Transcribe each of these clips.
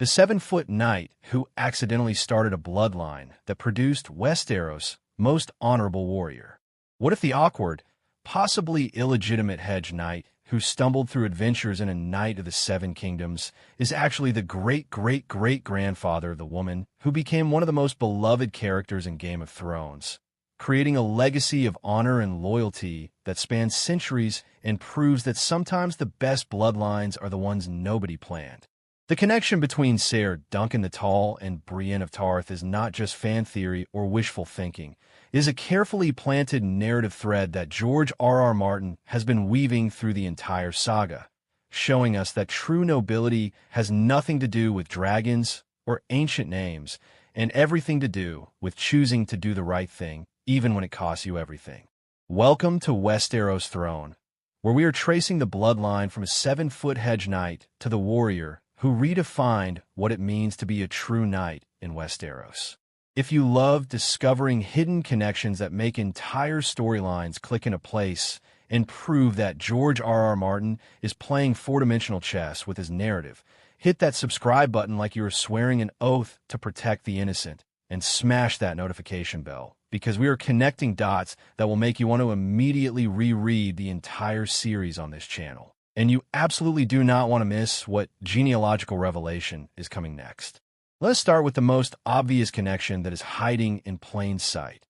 the 7-foot knight who accidentally started a bloodline that produced Westeros' most honorable warrior. What if the awkward, possibly illegitimate hedge knight who stumbled through adventures in a Knight of the Seven Kingdoms is actually the great-great-great-grandfather of the woman who became one of the most beloved characters in Game of Thrones, creating a legacy of honor and loyalty that spans centuries and proves that sometimes the best bloodlines are the ones nobody planned. The connection between Ser Duncan the Tall and Brienne of Tarth is not just fan theory or wishful thinking. It is a carefully planted narrative thread that George R.R. Martin has been weaving through the entire saga, showing us that true nobility has nothing to do with dragons or ancient names, and everything to do with choosing to do the right thing, even when it costs you everything. Welcome to Westeros Throne, where we are tracing the bloodline from a 7-foot hedge knight to the warrior who redefined what it means to be a true knight in Westeros. If you love discovering hidden connections that make entire storylines click into place and prove that George R.R. Martin is playing four-dimensional chess with his narrative, hit that subscribe button like you are swearing an oath to protect the innocent, and smash that notification bell, because we are connecting dots that will make you want to immediately reread the entire series on this channel. And you absolutely do not want to miss what genealogical revelation is coming next. Let us start with the most obvious connection that is hiding in plain sight.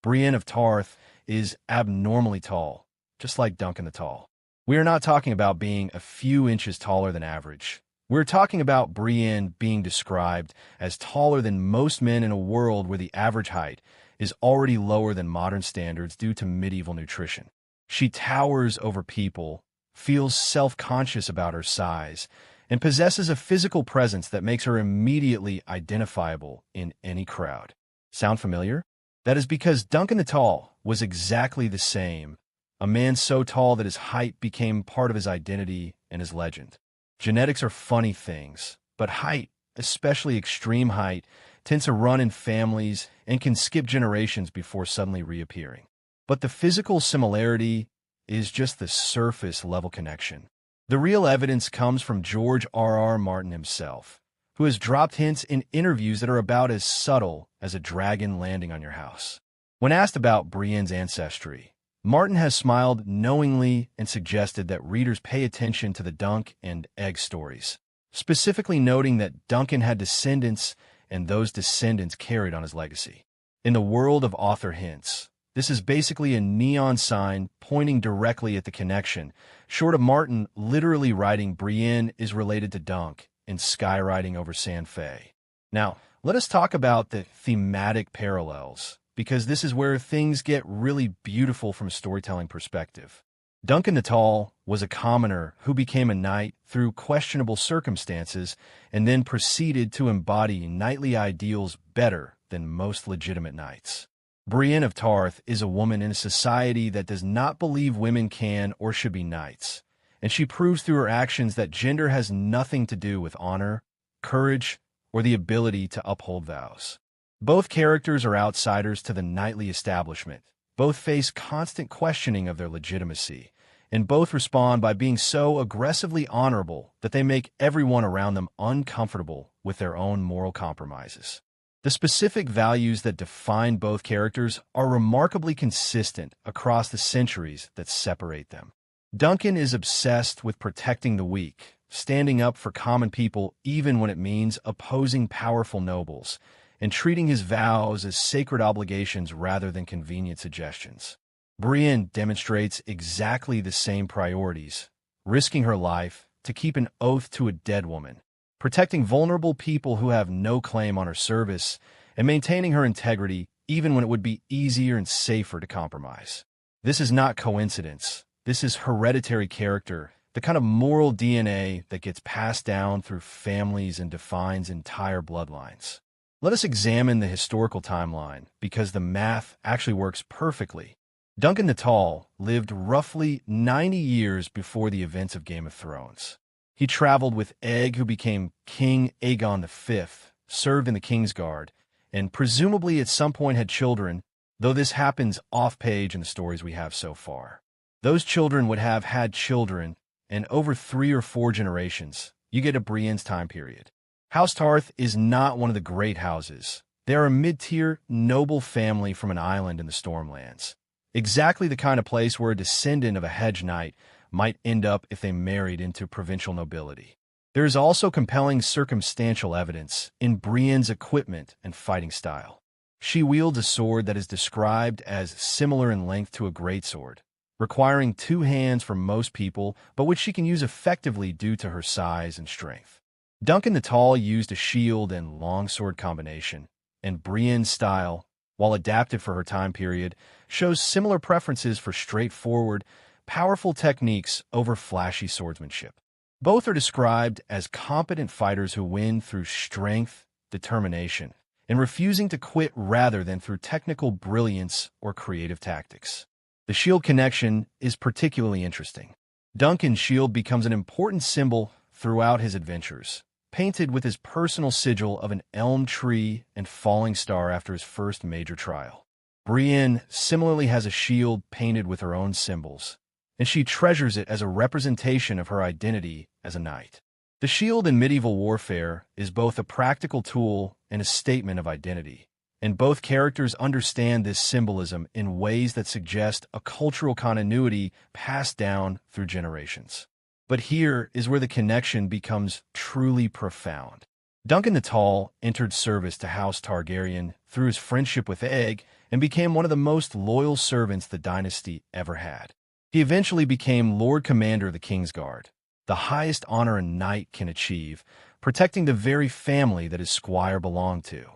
Brienne of Tarth is abnormally tall, just like Duncan the Tall. We are not talking about being a few inches taller than average. We're talking about Brienne being described as taller than most men in a world where the average height is already lower than modern standards due to medieval nutrition. She towers over people, feels self-conscious about her size, and possesses a physical presence that makes her immediately identifiable in any crowd. Sound familiar? That is because Duncan the Tall was exactly the same, a man so tall that his height became part of his identity and his legend. Genetics are funny things, but height, especially extreme height, tends to run in families and can skip generations before suddenly reappearing. But the physical similarity is just the surface-level connection. The real evidence comes from George R.R. Martin himself, who has dropped hints in interviews that are about as subtle as a dragon landing on your house. When asked about Brienne's ancestry, Martin has smiled knowingly and suggested that readers pay attention to the Dunk and Egg stories, specifically noting that Duncan had descendants and those descendants carried on his legacy. In the world of author hints, this is basically a neon sign pointing directly at the connection, short of Martin literally writing Brienne is related to Dunk and skywriting over San Fe. Now, let us talk about the thematic parallels, because this is where things get really beautiful from a storytelling perspective. Duncan the Tall was a commoner who became a knight through questionable circumstances and then proceeded to embody knightly ideals better than most legitimate knights. Brienne of Tarth is a woman in a society that does not believe women can or should be knights, and she proves through her actions that gender has nothing to do with honor, courage, or the ability to uphold vows. Both characters are outsiders to the knightly establishment. Both face constant questioning of their legitimacy, and both respond by being so aggressively honorable that they make everyone around them uncomfortable with their own moral compromises. The specific values that define both characters are remarkably consistent across the centuries that separate them. Duncan is obsessed with protecting the weak, standing up for common people even when it means opposing powerful nobles, and treating his vows as sacred obligations rather than convenient suggestions. Brienne demonstrates exactly the same priorities, risking her life to keep an oath to a dead woman, protecting vulnerable people who have no claim on her service, and maintaining her integrity even when it would be easier and safer to compromise. This is not coincidence. This is hereditary character, the kind of moral DNA that gets passed down through families and defines entire bloodlines. Let us examine the historical timeline, because the math actually works perfectly. Duncan the Tall lived roughly 90 years before the events of Game of Thrones. He traveled with Egg, who became King Aegon V, served in the Kingsguard, and presumably at some point had children, though this happens off-page in the stories we have so far. Those children would have had children, and over 3 or 4 generations, you get a Brienne's time period. House Tarth is not one of the great houses. They are a mid-tier, noble family from an island in the Stormlands. Exactly the kind of place where a descendant of a hedge knight might end up if they married into provincial nobility. There is also compelling circumstantial evidence in Brienne's equipment and fighting style. She wields a sword that is described as similar in length to a greatsword, requiring 2 hands for most people, but which she can use effectively due to her size and strength. Duncan the Tall used a shield and longsword combination, and Brienne's style, while adapted for her time period, shows similar preferences for straightforward, powerful techniques over flashy swordsmanship. Both are described as competent fighters who win through strength, determination, and refusing to quit rather than through technical brilliance or creative tactics. The shield connection is particularly interesting. Duncan's shield becomes an important symbol throughout his adventures, painted with his personal sigil of an elm tree and falling star after his first major trial. Brienne similarly has a shield painted with her own symbols, and she treasures it as a representation of her identity as a knight. The shield in medieval warfare is both a practical tool and a statement of identity, and both characters understand this symbolism in ways that suggest a cultural continuity passed down through generations. But here is where the connection becomes truly profound. Duncan the Tall entered service to House Targaryen through his friendship with Egg and became one of the most loyal servants the dynasty ever had. He eventually became Lord Commander of the Kingsguard, the highest honor a knight can achieve, protecting the very family that his squire belonged to.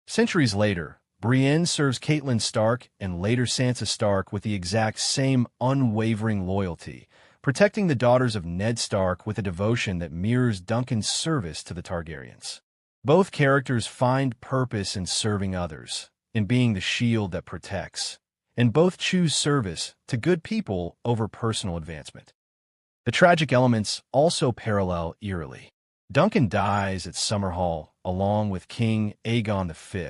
Centuries later, Brienne serves Catelyn Stark and later Sansa Stark with the exact same unwavering loyalty, protecting the daughters of Ned Stark with a devotion that mirrors Duncan's service to the Targaryens. Both characters find purpose in serving others, in being the shield that protects, and both choose service to good people over personal advancement. The tragic elements also parallel eerily. Duncan dies at Summerhall along with King Aegon V,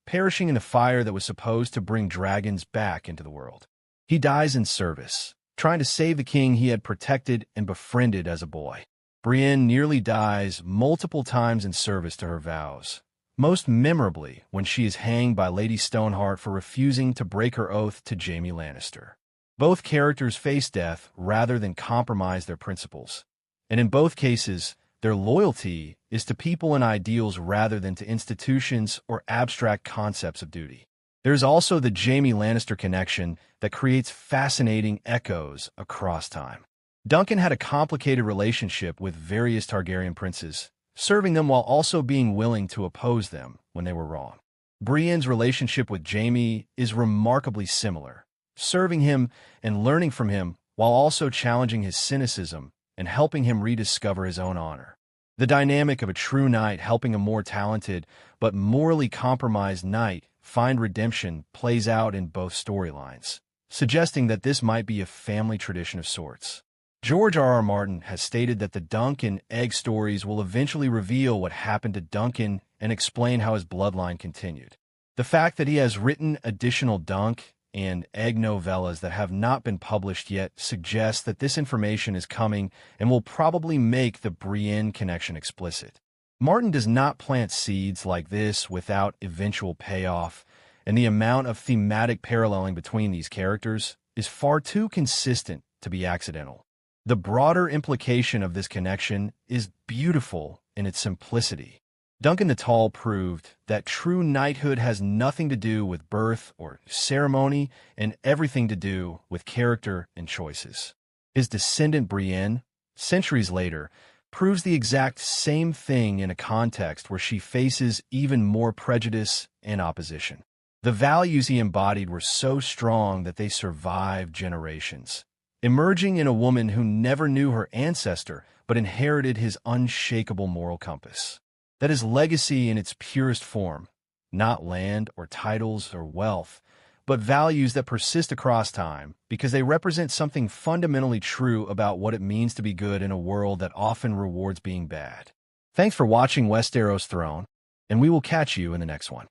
perishing in a fire that was supposed to bring dragons back into the world. He dies in service, trying to save the king he had protected and befriended as a boy. Brienne nearly dies multiple times in service to her vows, most memorably when she is hanged by Lady Stoneheart for refusing to break her oath to Jaime Lannister. Both characters face death rather than compromise their principles, and in both cases, their loyalty is to people and ideals rather than to institutions or abstract concepts of duty. There's also the Jaime Lannister connection that creates fascinating echoes across time. Duncan had a complicated relationship with various Targaryen princes, serving them while also being willing to oppose them when they were wrong. Brienne's relationship with Jaime is remarkably similar, serving him and learning from him while also challenging his cynicism and helping him rediscover his own honor. The dynamic of a true knight helping a more talented but morally compromised knight find redemption plays out in both storylines, suggesting that this might be a family tradition of sorts. George R.R. Martin has stated that the Dunk and Egg stories will eventually reveal what happened to Duncan and explain how his bloodline continued. The fact that he has written additional Dunk and Egg novellas that have not been published yet suggests that this information is coming and will probably make the Brienne connection explicit. Martin does not plant seeds like this without eventual payoff, and the amount of thematic paralleling between these characters is far too consistent to be accidental. The broader implication of this connection is beautiful in its simplicity. Duncan the Tall proved that true knighthood has nothing to do with birth or ceremony and everything to do with character and choices. His descendant Brienne, centuries later, proves the exact same thing in a context where she faces even more prejudice and opposition. The values he embodied were so strong that they survived generations, emerging in a woman who never knew her ancestor but inherited his unshakable moral compass. That is legacy in its purest form, not land or titles or wealth, but values that persist across time because they represent something fundamentally true about what it means to be good in a world that often rewards being bad. Thanks for watching Westeros Throne, and we will catch you in the next one.